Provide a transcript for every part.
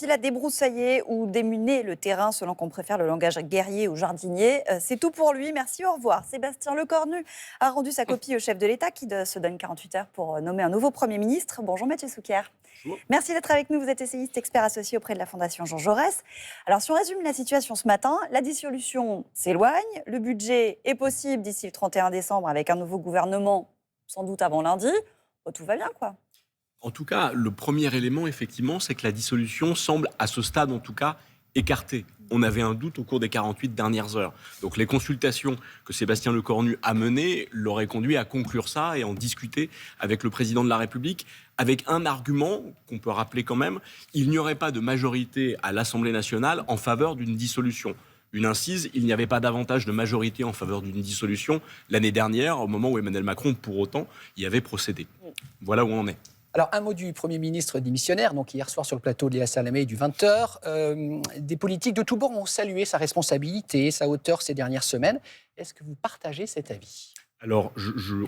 Il a débroussaillé ou déminé le terrain, selon qu'on préfère le langage guerrier ou jardinier. C'est tout pour lui. Merci, au revoir. Sébastien Lecornu a rendu sa copie au chef de l'État qui se donne 48 heures pour nommer un nouveau Premier ministre. Bonjour Mathieu Souquier. Bonjour. Merci d'être avec nous. Vous êtes essayiste, expert associé auprès de la Fondation Jean Jaurès. Alors, si on résume la situation ce matin, la dissolution s'éloigne. Le budget est possible d'ici le 31 décembre avec un nouveau gouvernement, sans doute avant lundi. Oh, tout va bien, quoi. En tout cas, le premier élément, effectivement, c'est que la dissolution semble, à ce stade en tout cas, écartée. On avait un doute au cours des 48 dernières heures. Donc les consultations que Sébastien Lecornu a menées l'auraient conduit à conclure ça et en discuter avec le président de la République, avec un argument qu'on peut rappeler quand même, il n'y aurait pas de majorité à l'Assemblée nationale en faveur d'une dissolution. Une incise, il n'y avait pas davantage de majorité en faveur d'une dissolution l'année dernière, au moment où Emmanuel Macron, pour autant, y avait procédé. Voilà où on en est. Alors, un mot du Premier ministre démissionnaire, donc hier soir sur le plateau de Léa Salamé du 20h. Des politiques de tous bords ont salué sa responsabilité, sa hauteur ces dernières semaines. Est-ce que vous partagez cet avis ? Alors,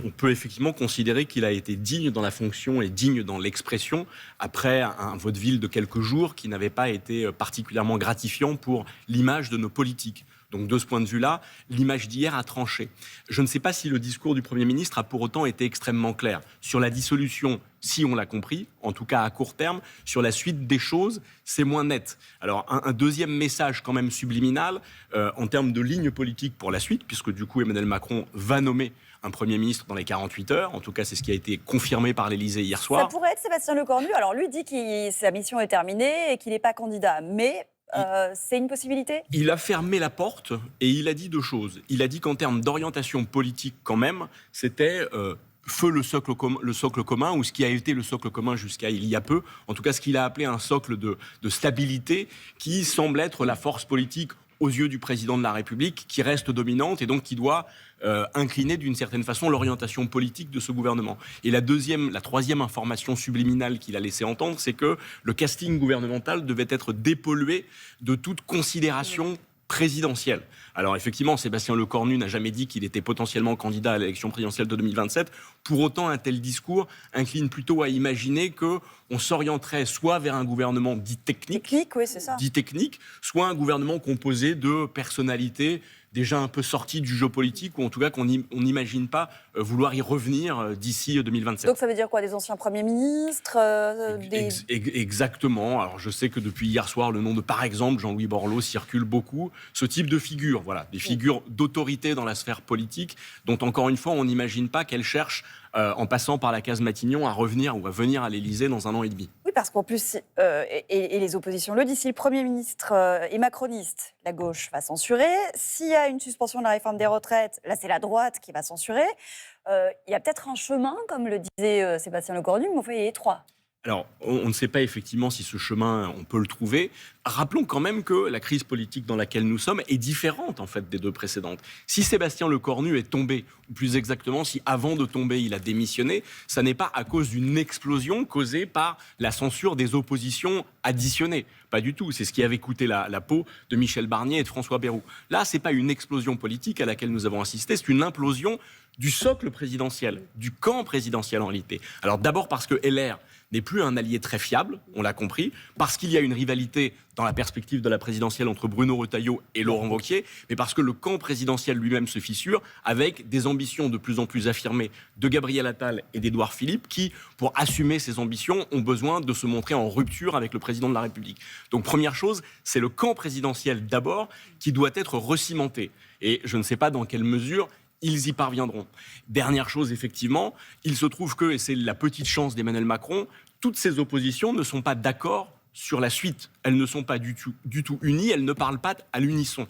on peut effectivement considérer qu'il a été digne dans la fonction et digne dans l'expression après un vaudeville de quelques jours qui n'avait pas été particulièrement gratifiant pour l'image de nos politiques. Donc, de ce point de vue-là, l'image d'hier a tranché. Je ne sais pas si le discours du Premier ministre a pour autant été extrêmement clair. Sur la dissolution, si on l'a compris, en tout cas à court terme, sur la suite des choses, c'est moins net. Alors, un deuxième message quand même subliminal, en termes de ligne politique pour la suite, puisque du coup, Emmanuel Macron va nommer un Premier ministre dans les 48 heures. En tout cas, c'est ce qui a été confirmé par l'Élysée hier soir. Ça pourrait être Sébastien Lecornu. Alors, lui dit que sa mission est terminée et qu'il n'est pas candidat. Mais c'est une possibilité ? Il a fermé la porte et il a dit deux choses. Il a dit qu'en termes d'orientation politique, quand même, c'était feu le socle commun, ou ce qui a été le socle commun jusqu'à il y a peu. En tout cas, ce qu'il a appelé un socle de stabilité qui semble être la force politique aux yeux du président de la République, qui reste dominante et donc qui doit incliner d'une certaine façon l'orientation politique de ce gouvernement. Et la troisième information subliminale qu'il a laissé entendre, c'est que le casting gouvernemental devait être dépollué de toute considération présidentielle. Alors effectivement, Sébastien Lecornu n'a jamais dit qu'il était potentiellement candidat à l'élection présidentielle de 2027. Pour autant, un tel discours incline plutôt à imaginer qu'on s'orienterait soit vers un gouvernement dit technique, oui, c'est ça. dit technique, soit un gouvernement composé de personnalités déjà un peu sorties du jeu politique, ou en tout cas qu'on n'imagine pas vouloir y revenir d'ici 2027. Donc ça veut dire quoi ? Des anciens premiers ministres Exactement. Alors je sais que depuis hier soir, le nom de, par exemple, Jean-Louis Borloo circule beaucoup. Ce type de figures, voilà, des figures d'autorité dans la sphère politique, dont encore une fois, on n'imagine pas qu'elles cherchent, en passant par la case Matignon, à revenir ou à venir à l'Élysée dans un an et demi. Oui, parce qu'en plus, et les oppositions le disent, si le Premier ministre est macroniste, la gauche va censurer. S'il y a une suspension de la réforme des retraites, là c'est la droite qui va censurer. Il y a peut-être un chemin, comme le disait Sébastien Lecornu, mais enfin il est étroit. Alors, on ne sait pas effectivement si ce chemin, on peut le trouver. Rappelons quand même que la crise politique dans laquelle nous sommes est différente, en fait, des deux précédentes. Si Sébastien Lecornu est tombé, ou plus exactement, si avant de tomber, il a démissionné, ça n'est pas à cause d'une explosion causée par la censure des oppositions additionnées. Pas du tout. C'est ce qui avait coûté la peau de Michel Barnier et de François Bayrou. Là, ce n'est pas une explosion politique à laquelle nous avons assisté, c'est une implosion du socle présidentiel, du camp présidentiel en réalité. Alors d'abord parce que LR n'est plus un allié très fiable, on l'a compris, parce qu'il y a une rivalité dans la perspective de la présidentielle entre Bruno Retailleau et Laurent Wauquiez, mais parce que le camp présidentiel lui-même se fissure avec des ambitions de plus en plus affirmées de Gabriel Attal et d'Édouard Philippe qui, pour assumer ces ambitions, ont besoin de se montrer en rupture avec le président de la République. Donc première chose, c'est le camp présidentiel d'abord qui doit être recimenté. Et je ne sais pas dans quelle mesure ils y parviendront. Dernière chose, effectivement, il se trouve que, et c'est la petite chance d'Emmanuel Macron, toutes ces oppositions ne sont pas d'accord sur la suite. Elles ne sont pas du tout unies, elles ne parlent pas à l'unisson.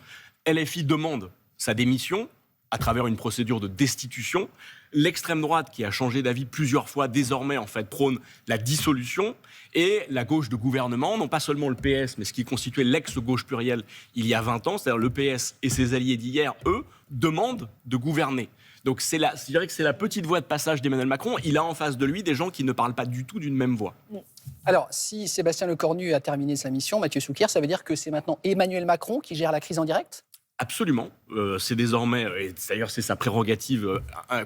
LFI demande sa démission à travers une procédure de destitution. L'extrême droite, qui a changé d'avis plusieurs fois, désormais, en fait, prône la dissolution. Et la gauche de gouvernement, non pas seulement le PS, mais ce qui constituait l'ex-gauche plurielle il y a 20 ans, c'est-à-dire le PS et ses alliés d'hier, eux, demandent de gouverner. Donc je dirais que c'est la petite voie de passage d'Emmanuel Macron. Il a en face de lui des gens qui ne parlent pas du tout d'une même voix. Alors, si Sébastien Lecornu a terminé sa mission, Mathieu Souquier, ça veut dire que c'est maintenant Emmanuel Macron qui gère la crise en direct ? Absolument. C'est désormais, et d'ailleurs c'est sa prérogative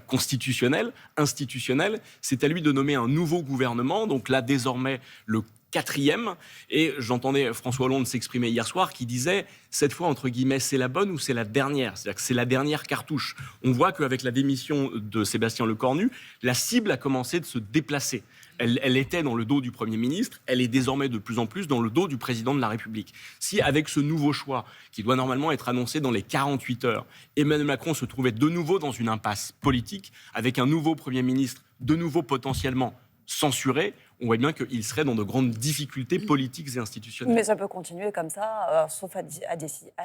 constitutionnelle, institutionnelle, c'est à lui de nommer un nouveau gouvernement. Donc là, désormais, le quatrième. Et j'entendais François Hollande s'exprimer hier soir qui disait, cette fois, entre guillemets, c'est la bonne ou c'est la dernière? C'est-à-dire que c'est la dernière cartouche. On voit qu'avec la démission de Sébastien Lecornu, la cible a commencé de se déplacer. Elle était dans le dos du Premier ministre, elle est désormais de plus en plus dans le dos du Président de la République. Si avec ce nouveau choix, qui doit normalement être annoncé dans les 48 heures, Emmanuel Macron se trouvait de nouveau dans une impasse politique, avec un nouveau Premier ministre, de nouveau potentiellement censuré, on voit bien qu'il serait dans de grandes difficultés politiques et institutionnelles. Mais ça peut continuer comme ça, sauf à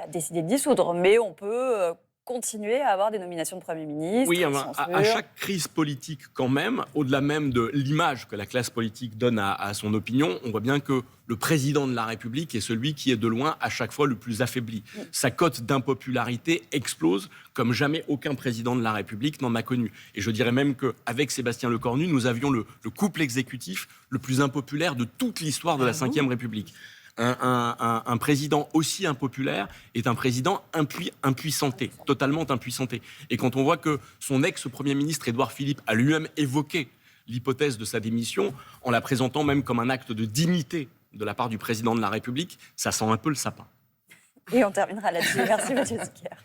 décider de dissoudre. Mais on peut continuer à avoir des nominations de Premier ministre. Oui, à chaque crise politique, quand même, au-delà même de l'image que la classe politique donne à son opinion, on voit bien que le président de la République est celui qui est de loin à chaque fois le plus affaibli. Sa cote d'impopularité explose comme jamais aucun président de la République n'en a connu. Et je dirais même qu'avec Sébastien Lecornu, nous avions le couple exécutif le plus impopulaire de toute l'histoire de la Ve République. Un président aussi impopulaire est un président impuissanté, totalement impuissanté. Et quand on voit que son ex-premier ministre Édouard Philippe a lui-même évoqué l'hypothèse de sa démission, en la présentant même comme un acte de dignité de la part du président de la République, ça sent un peu le sapin. Et on terminera là-dessus. Merci Mathieu Zucker.